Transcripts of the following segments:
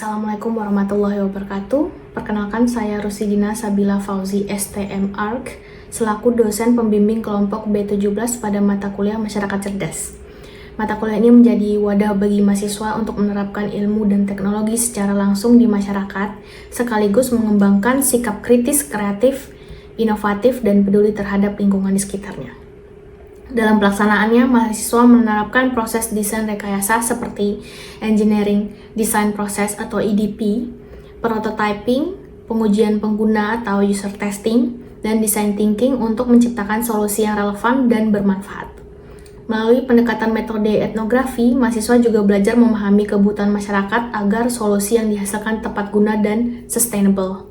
Assalamualaikum warahmatullahi wabarakatuh. Perkenalkan saya Rusidina Sabila Fauzi STM ARK selaku dosen pembimbing kelompok B17 pada mata kuliah Masyarakat Cerdas. Mata kuliah ini menjadi wadah bagi mahasiswa untuk menerapkan ilmu dan teknologi secara langsung di masyarakat, sekaligus mengembangkan sikap kritis, kreatif, inovatif, dan peduli terhadap lingkungan di sekitarnya. Dalam pelaksanaannya, mahasiswa menerapkan proses desain rekayasa seperti Engineering Design Process atau EDP, prototyping, pengujian pengguna atau user testing, dan design thinking untuk menciptakan solusi yang relevan dan bermanfaat. Melalui pendekatan metode etnografi, mahasiswa juga belajar memahami kebutuhan masyarakat agar solusi yang dihasilkan tepat guna dan sustainable.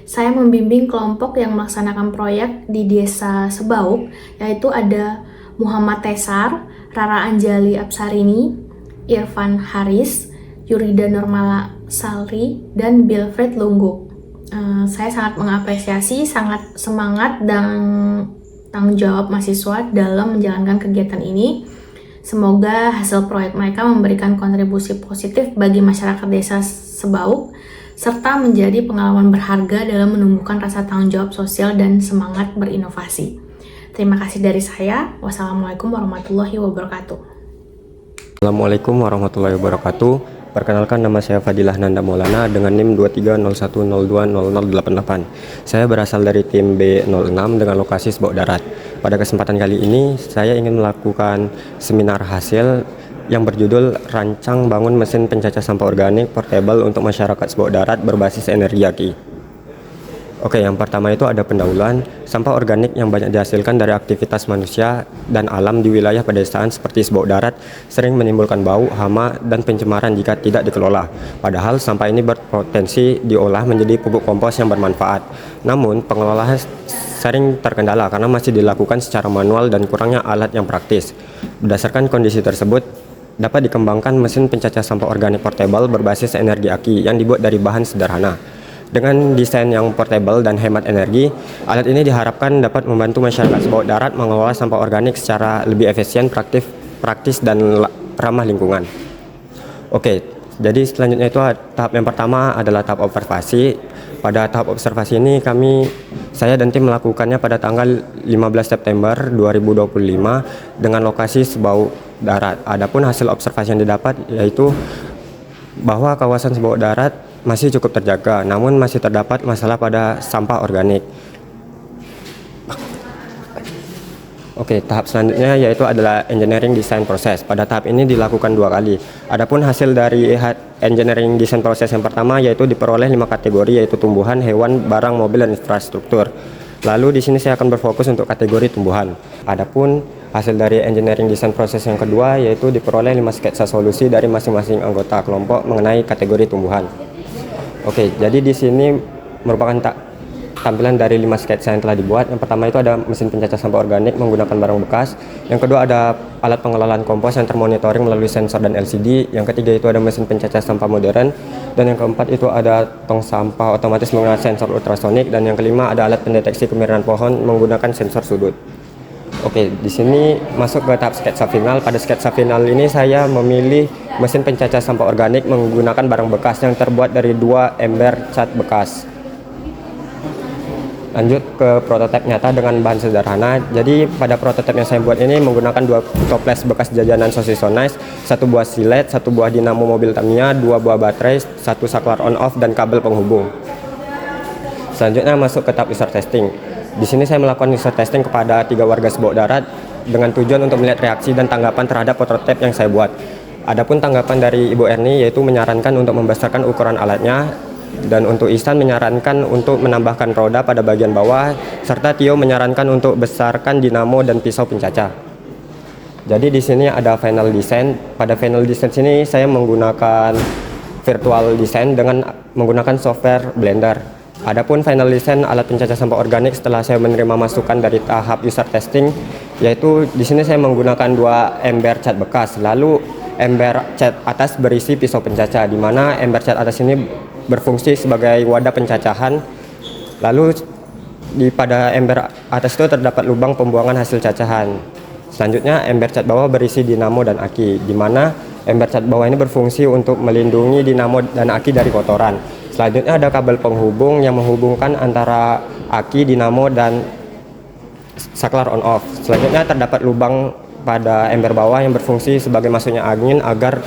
Saya membimbing kelompok yang melaksanakan proyek di Desa Sebauk, yaitu ada Muhammad Tesar, Rara Anjali Absarini, Irfan Haris, Yurida Normala Salri, dan Bilfred Lungguk. Saya sangat mengapresiasi, sangat semangat dan tanggung jawab mahasiswa dalam menjalankan kegiatan ini. Semoga hasil proyek mereka memberikan kontribusi positif bagi masyarakat Desa Sebauk, serta menjadi pengalaman berharga dalam menumbuhkan rasa tanggung jawab sosial dan semangat berinovasi. Terima kasih dari saya. Wassalamualaikum warahmatullahi wabarakatuh. Assalamualaikum warahmatullahi wabarakatuh. Perkenalkan, nama saya Fadilah Nanda Maulana dengan NIM 2301020088. Saya berasal dari tim B06 dengan lokasi Sebauk Darat. Pada kesempatan kali ini, saya ingin melakukan seminar hasil yang berjudul Rancang Bangun Mesin Pencacah Sampah Organik Portable untuk Masyarakat Sebauk Darat berbasis energi aki. Oke, yang pertama itu ada pendahuluan. Sampah organik yang banyak dihasilkan dari aktivitas manusia dan alam di wilayah pedesaan seperti Sebauk Darat sering menimbulkan bau, hama, dan pencemaran jika tidak dikelola. Padahal sampah ini berpotensi diolah menjadi pupuk kompos yang bermanfaat. Namun, pengelolaan sering terkendala karena masih dilakukan secara manual dan kurangnya alat yang praktis. Berdasarkan kondisi tersebut, dapat dikembangkan mesin pencacah sampah organik portable berbasis energi aki yang dibuat dari bahan sederhana. Dengan desain yang portable dan hemat energi, alat ini diharapkan dapat membantu masyarakat Sebauk Darat mengelola sampah organik secara lebih efisien, praktis, dan ramah lingkungan. Oke, jadi selanjutnya itu tahap yang pertama adalah tahap observasi. Pada tahap observasi ini saya dan tim melakukannya pada tanggal 15 September 2025 dengan lokasi Sebauk Darat. Adapun hasil observasi yang didapat yaitu bahwa kawasan Sebauk Darat masih cukup terjaga, namun masih terdapat masalah pada sampah organik. Oke, tahap selanjutnya yaitu adalah engineering design process. Pada tahap ini dilakukan 2 kali. Adapun hasil dari engineering design process yang pertama yaitu diperoleh 5 kategori, yaitu tumbuhan, hewan, barang, mobil, dan infrastruktur. Lalu di sini saya akan berfokus untuk kategori tumbuhan. Adapun hasil dari engineering design process yang kedua yaitu diperoleh 5 sketsa solusi dari masing-masing anggota kelompok mengenai kategori tumbuhan. Oke, jadi di sini merupakan tampilan dari 5 sketsa yang telah dibuat. Yang pertama itu ada mesin pencacah sampah organik menggunakan barang bekas. Yang kedua ada alat pengelolaan kompos yang termonitoring melalui sensor dan LCD. Yang ketiga itu ada mesin pencacah sampah modern. Dan yang keempat itu ada tong sampah otomatis menggunakan sensor ultrasonik. Dan yang kelima ada alat pendeteksi kemiringan pohon menggunakan sensor sudut. Oke, di sini masuk ke tahap sketsa final. Pada sketsa final ini saya memilih mesin pencacah sampah organik menggunakan barang bekas yang terbuat dari 2 ember cat bekas. Lanjut ke prototipe nyata dengan bahan sederhana. Jadi pada prototipe yang saya buat ini menggunakan 2 toples bekas jajanan sosis so nice, 1 buah silet, 1 buah dinamo mobil Tamiya, 2 buah baterai, 1 saklar on off, dan kabel penghubung. Selanjutnya masuk ke tahap user testing. Di sini saya melakukan user testing kepada 3 warga Sebauk Darat dengan tujuan untuk melihat reaksi dan tanggapan terhadap prototipe yang saya buat. Adapun tanggapan dari Ibu Erni yaitu menyarankan untuk membesarkan ukuran alatnya, dan untuk Ihsan menyarankan untuk menambahkan roda pada bagian bawah, serta Tio menyarankan untuk besarkan dinamo dan pisau pencacah. Jadi di sini ada final design. Pada final design sini saya menggunakan virtual design dengan menggunakan software Blender. Adapun final design alat pencacah sampah organik setelah saya menerima masukan dari tahap user testing, yaitu di sini saya menggunakan 2 ember cat bekas, lalu ember cat atas berisi pisau pencacah, di mana ember cat atas ini berfungsi sebagai wadah pencacahan. Lalu pada ember atas itu terdapat lubang pembuangan hasil cacahan. Selanjutnya ember cat bawah berisi dinamo dan aki, di mana Ember cat bawah ini berfungsi untuk melindungi dinamo dan aki dari kotoran. Selanjutnya ada kabel penghubung yang menghubungkan antara aki, dinamo, dan saklar on off. Selanjutnya terdapat lubang pada ember bawah yang berfungsi sebagai masuknya angin agar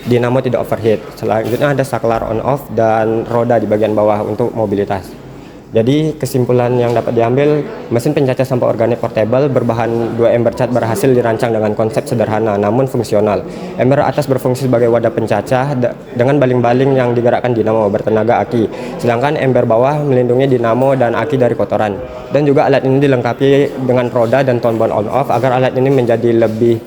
dinamo tidak overheat. Selanjutnya ada saklar on off dan roda di bagian bawah untuk mobilitas. Jadi kesimpulan yang dapat diambil, mesin pencacah sampah organik portable berbahan 2 ember cat berhasil dirancang dengan konsep sederhana namun fungsional. Ember atas berfungsi sebagai wadah pencacah dengan baling-baling yang digerakkan dinamo bertenaga aki. Sedangkan ember bawah melindungi dinamo dan aki dari kotoran. Dan juga alat ini dilengkapi dengan roda dan tombol on off agar alat ini menjadi lebih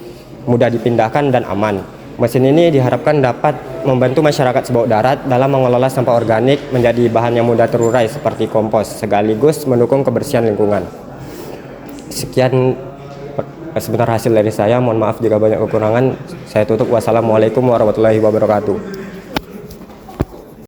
mudah dipindahkan dan aman. Mesin ini diharapkan dapat membantu masyarakat Sebaok Darat dalam mengelola sampah organik menjadi bahan yang mudah terurai seperti kompos, sekaligus mendukung kebersihan lingkungan. Sekian sebentar hasil dari saya, mohon maaf jika banyak kekurangan. Saya tutup. Wassalamualaikum warahmatullahi wabarakatuh.